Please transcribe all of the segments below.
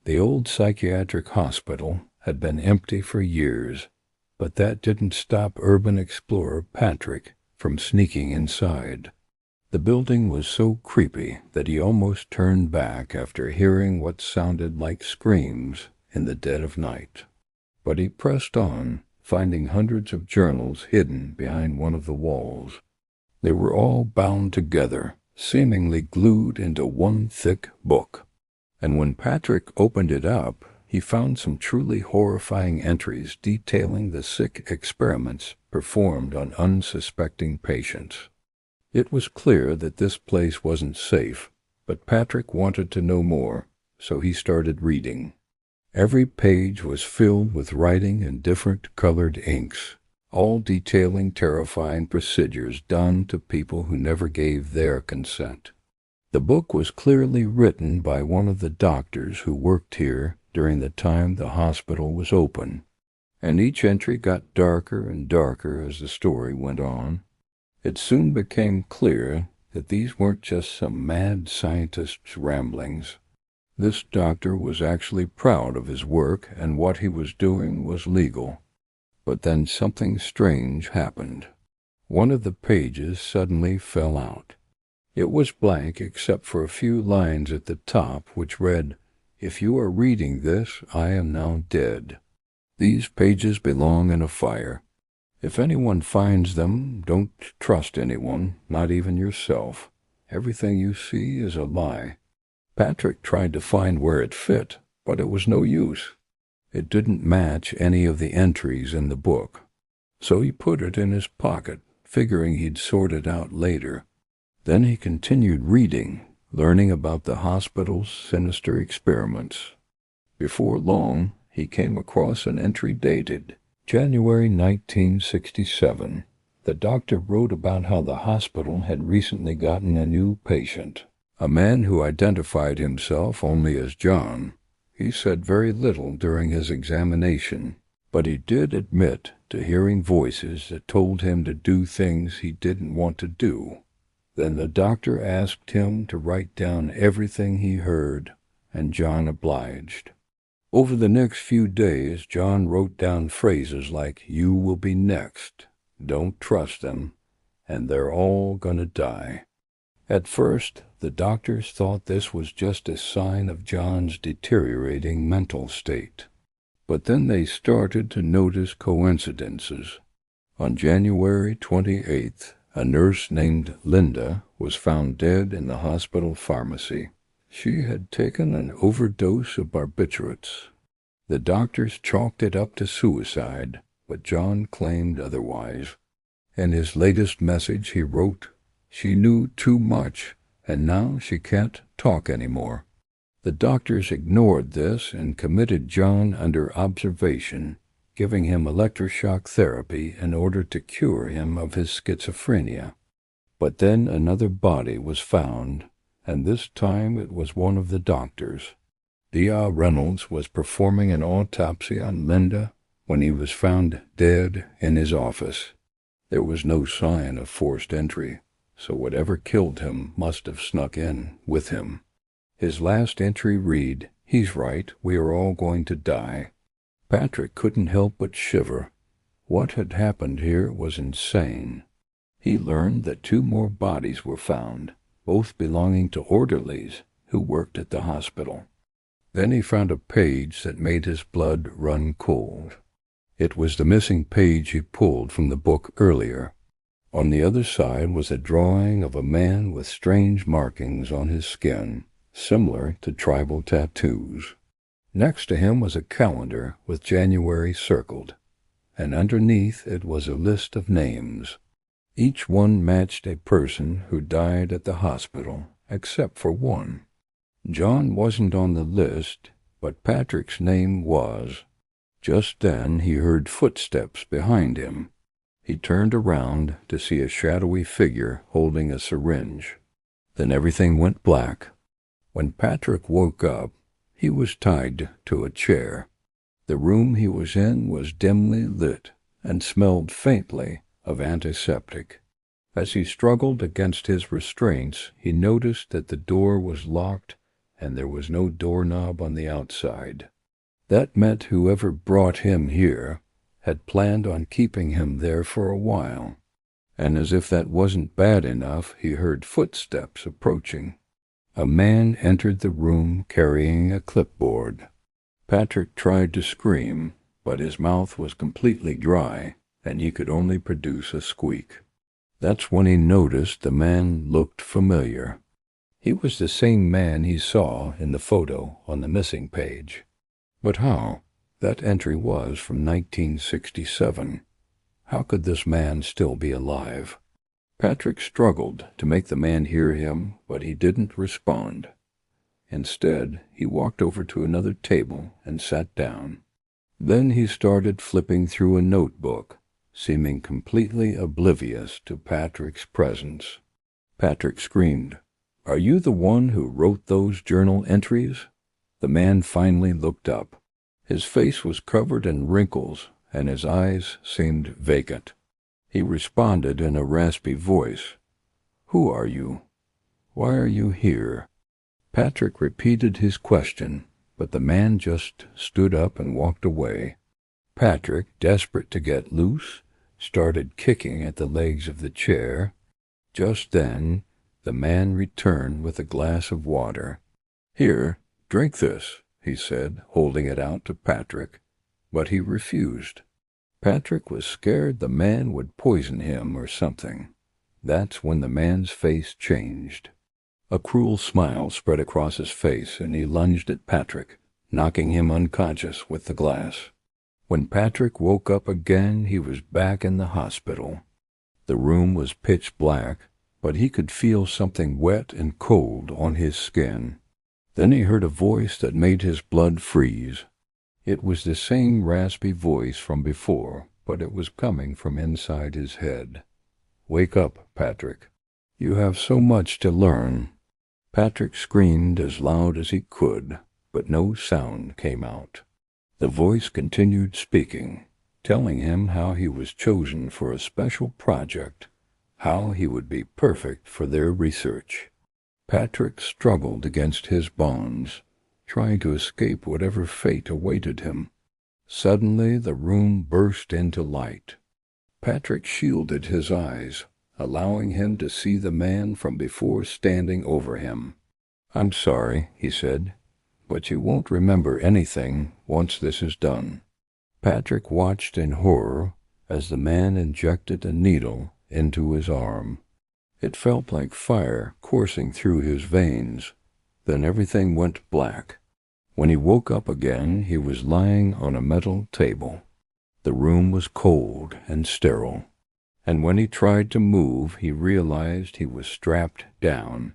The old psychiatric hospital had been empty for years, but that didn't stop urban explorer Patrick from sneaking inside. The building was so creepy that he almost turned back after hearing what sounded like screams in the dead of night. But he pressed on, finding hundreds of journals hidden behind one of the walls. They were all bound together, seemingly glued into one thick book. And when Patrick opened it up, he found some truly horrifying entries detailing the sick experiments performed on unsuspecting patients. It was clear that this place wasn't safe, but Patrick wanted to know more, so he started reading. Every page was filled with writing in different colored inks, all detailing terrifying procedures done to people who never gave their consent. The book was clearly written by one of the doctors who worked here during the time the hospital was open, and each entry got darker and darker as the story went on. It soon became clear that these weren't just some mad scientist's ramblings. This doctor was actually proud of his work, and what he was doing was legal. But then something strange happened. One of the pages suddenly fell out. It was blank except for a few lines at the top which read, "If you are reading this, I am now dead. These pages belong in a fire. If anyone finds them, don't trust anyone, not even yourself. Everything you see is a lie." Patrick tried to find where it fit, but it was no use. It didn't match any of the entries in the book. So he put it in his pocket, figuring he'd sort it out later. Then he continued reading, learning about the hospital's sinister experiments. Before long, he came across an entry dated January 1967. The doctor wrote about how the hospital had recently gotten a new patient, a man who identified himself only as John. He said very little during his examination, but he did admit to hearing voices that told him to do things he didn't want to do. Then the doctor asked him to write down everything he heard, and John obliged. Over the next few days, John wrote down phrases like, "You will be next," "Don't trust them," and "They're all gonna die." At first, the doctors thought this was just a sign of John's deteriorating mental state. But then they started to notice coincidences. On January 28th, a nurse named Linda was found dead in the hospital pharmacy. She had taken an overdose of barbiturates. The doctors chalked it up to suicide, but John claimed otherwise. In his latest message he wrote, "She knew too much, and now she can't talk anymore." The doctors ignored this and committed John under observation, giving him electroshock therapy in order to cure him of his schizophrenia. But then another body was found, and this time it was one of the doctors. D.R. Reynolds was performing an autopsy on Linda when he was found dead in his office. There was no sign of forced entry, so whatever killed him must have snuck in with him. His last entry read, "He's right, we are all going to die." Patrick couldn't help but shiver. What had happened here was insane. He learned that 2 more bodies were found, both belonging to orderlies who worked at the hospital. Then he found a page that made his blood run cold. It was the missing page he pulled from the book earlier. On the other side was a drawing of a man with strange markings on his skin, similar to tribal tattoos. Next to him was a calendar with January circled, and underneath it was a list of names. Each one matched a person who died at the hospital, except for one. John wasn't on the list, but Patrick's name was. Just then he heard footsteps behind him. He turned around to see a shadowy figure holding a syringe. Then everything went black. When Patrick woke up, he was tied to a chair. The room he was in was dimly lit and smelled faintly of antiseptic. As he struggled against his restraints, he noticed that the door was locked and there was no doorknob on the outside. That meant whoever brought him here had planned on keeping him there for a while. And as if that wasn't bad enough, he heard footsteps approaching. A man entered the room carrying a clipboard. Patrick tried to scream, but his mouth was completely dry, and he could only produce a squeak. That's when he noticed the man looked familiar. He was the same man he saw in the photo on the missing page. But how? That entry was from 1967. How could this man still be alive? Patrick struggled to make the man hear him, but he didn't respond. Instead, he walked over to another table and sat down. Then he started flipping through a notebook, seeming completely oblivious to Patrick's presence. Patrick screamed, "Are you the one who wrote those journal entries?" The man finally looked up. His face was covered in wrinkles, and his eyes seemed vacant. He responded in a raspy voice, "Who are you? Why are you here?" Patrick repeated his question, but the man just stood up and walked away. Patrick, desperate to get loose, started kicking at the legs of the chair. Just then, the man returned with a glass of water. "Here, drink this," he said, holding it out to Patrick, but he refused. Patrick was scared the man would poison him or something. That's when the man's face changed. A cruel smile spread across his face, and he lunged at Patrick, knocking him unconscious with the glass. When Patrick woke up again, he was back in the hospital. The room was pitch black, but he could feel something wet and cold on his skin. Then he heard a voice that made his blood freeze. It was the same raspy voice from before, but it was coming from inside his head. "Wake up, Patrick. You have so much to learn." Patrick screamed as loud as he could, but no sound came out. The voice continued speaking, telling him how he was chosen for a special project, how he would be perfect for their research. Patrick struggled against his bonds, trying to escape whatever fate awaited him. Suddenly the room burst into light. Patrick shielded his eyes, allowing him to see the man from before standing over him. "I'm sorry," he said, "but you won't remember anything once this is done." Patrick watched in horror as the man injected a needle into his arm. It felt like fire coursing through his veins. Then everything went black. When he woke up again, he was lying on a metal table. The room was cold and sterile, and when he tried to move, he realized he was strapped down.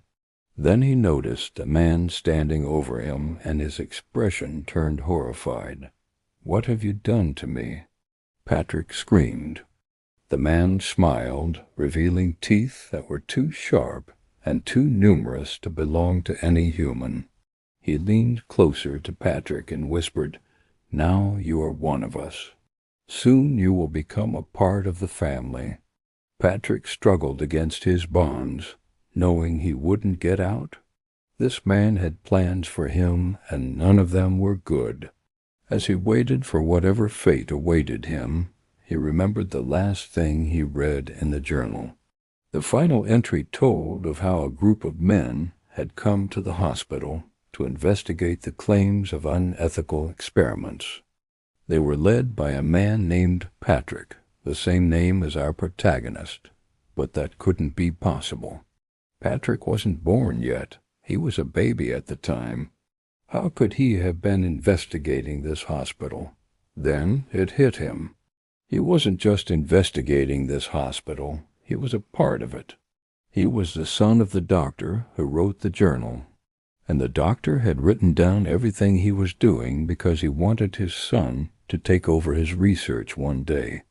Then he noticed a man standing over him, and his expression turned horrified. "What have you done to me?" Patrick screamed. The man smiled, revealing teeth that were too sharp and too numerous to belong to any human. He leaned closer to Patrick and whispered, "Now you are one of us. Soon you will become a part of the family." Patrick struggled against his bonds, knowing he wouldn't get out. This man had plans for him, and none of them were good. As he waited for whatever fate awaited him, he remembered the last thing he read in the journal. The final entry told of how a group of men had come to the hospital to investigate the claims of unethical experiments. They were led by a man named Patrick, the same name as our protagonist, but that couldn't be possible. Patrick wasn't born yet. He was a baby at the time. How could he have been investigating this hospital? Then it hit him. He wasn't just investigating this hospital, he was a part of it. He was the son of the doctor who wrote the journal, and the doctor had written down everything he was doing because he wanted his son to take over his research one day.